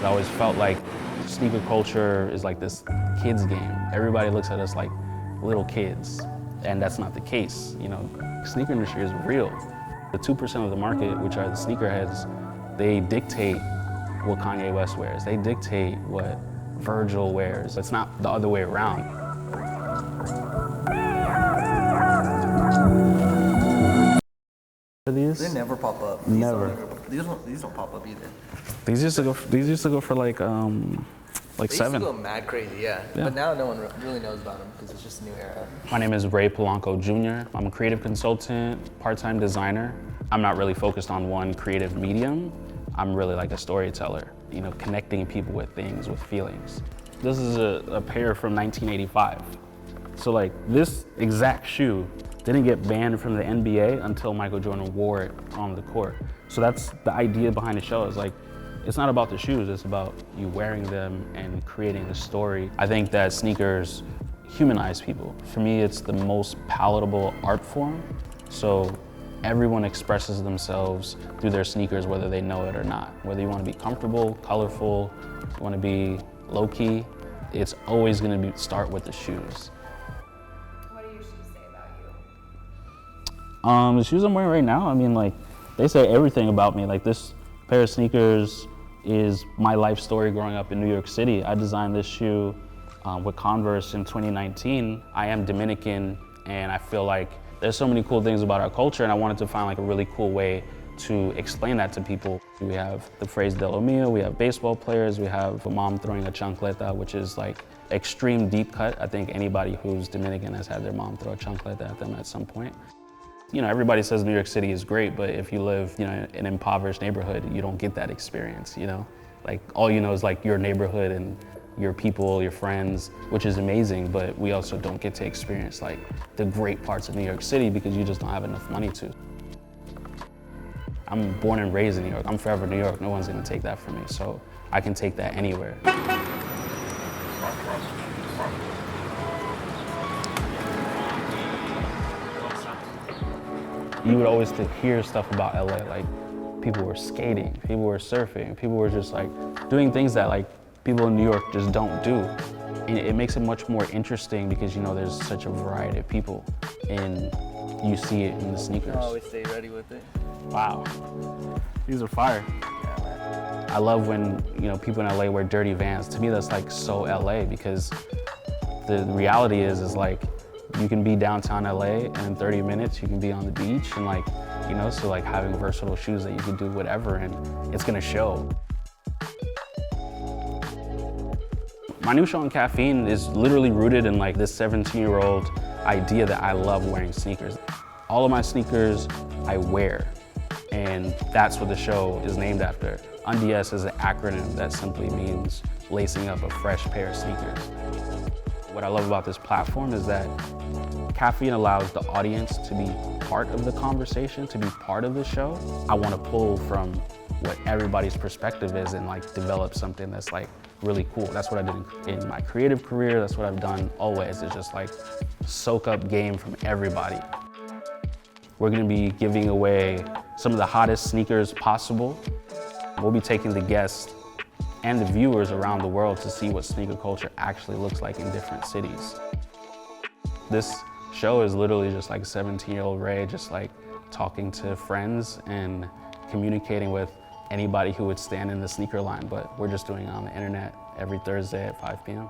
I always felt like sneaker culture is like this kid's game. Everybody looks at us like little kids, and that's not the case. You know, sneaker industry is real. The 2% of the market, which are the sneakerheads, they dictate what Kanye West wears. They dictate what Virgil wears. It's not the other way around. These? They never pop up. Never. These don't pop up either. These used to go for like They seven. used to go mad crazy, yeah. But now no one really knows about them because it's just a new era. My name is Ray Polanco Jr. I'm a creative consultant, part-time designer. I'm not really focused on one creative medium. I'm really like a storyteller, you know, connecting people with things, with feelings. This is a pair from 1985. So like this exact shoe didn't get banned from the NBA until Michael Jordan wore it on the court. So that's the idea behind the show, is like, it's not about the shoes, it's about you wearing them and creating a story. I think that sneakers humanize people. For me, it's the most palatable art form. So everyone expresses themselves through their sneakers, whether they know it or not. Whether you want to be comfortable, colorful, you want to be low-key, it's always going to start with the shoes. What do your shoes say about you? The shoes I'm wearing right now, I mean, like, they say everything about me. Like, this pair of sneakers is my life story growing up in New York City. I designed this shoe with Converse in 2019. I am Dominican, and I feel like there's so many cool things about our culture, and I wanted to find like a really cool way to explain that to people. We have the phrase de lo mío, we have baseball players, we have a mom throwing a chancleta, which is like extreme deep cut. I think anybody who's Dominican has had their mom throw a chancleta at them at some point. You know, everybody says New York City is great, but if you live, you know, in an impoverished neighborhood, you don't get that experience, you know? Like, all you know is like your neighborhood and your people, your friends, which is amazing, but we also don't get to experience like the great parts of New York City because you just don't have enough money to. I'm born and raised in New York. I'm forever New York. No one's gonna take that from me, so I can take that anywhere. You would always hear stuff about LA, like people were skating, people were surfing, people were just like doing things that like people in New York just don't do. And it makes it much more interesting because, you know, there's such a variety of people and you see it in the sneakers. I always stay ready with it. Wow, these are fire. Yeah, man. I love when, you know, people in LA wear dirty Vans. To me, that's like so LA because the reality is like, you can be downtown LA and in 30 minutes you can be on the beach and like, you know, so like having versatile shoes that you can do whatever and it's gonna show. My new show on Caffeine is literally rooted in like this 17-year-old idea that I love wearing sneakers. All of my sneakers I wear, and that's what the show is named after. UNDS is an acronym that simply means lacing up a fresh pair of sneakers. What I love about this platform is that Caffeine allows the audience to be part of the conversation, to be part of the show. I want to pull from what everybody's perspective is and like develop something that's like really cool. That's what I did in my creative career. That's what I've done always, is just like soak up game from everybody. We're gonna be giving away some of the hottest sneakers possible. We'll be taking the guests and the viewers around the world to see what sneaker culture actually looks like in different cities. This show is literally just like 17-year-old Ray just like talking to friends and communicating with anybody who would stand in the sneaker line, but we're just doing it on the internet every Thursday at 5 p.m.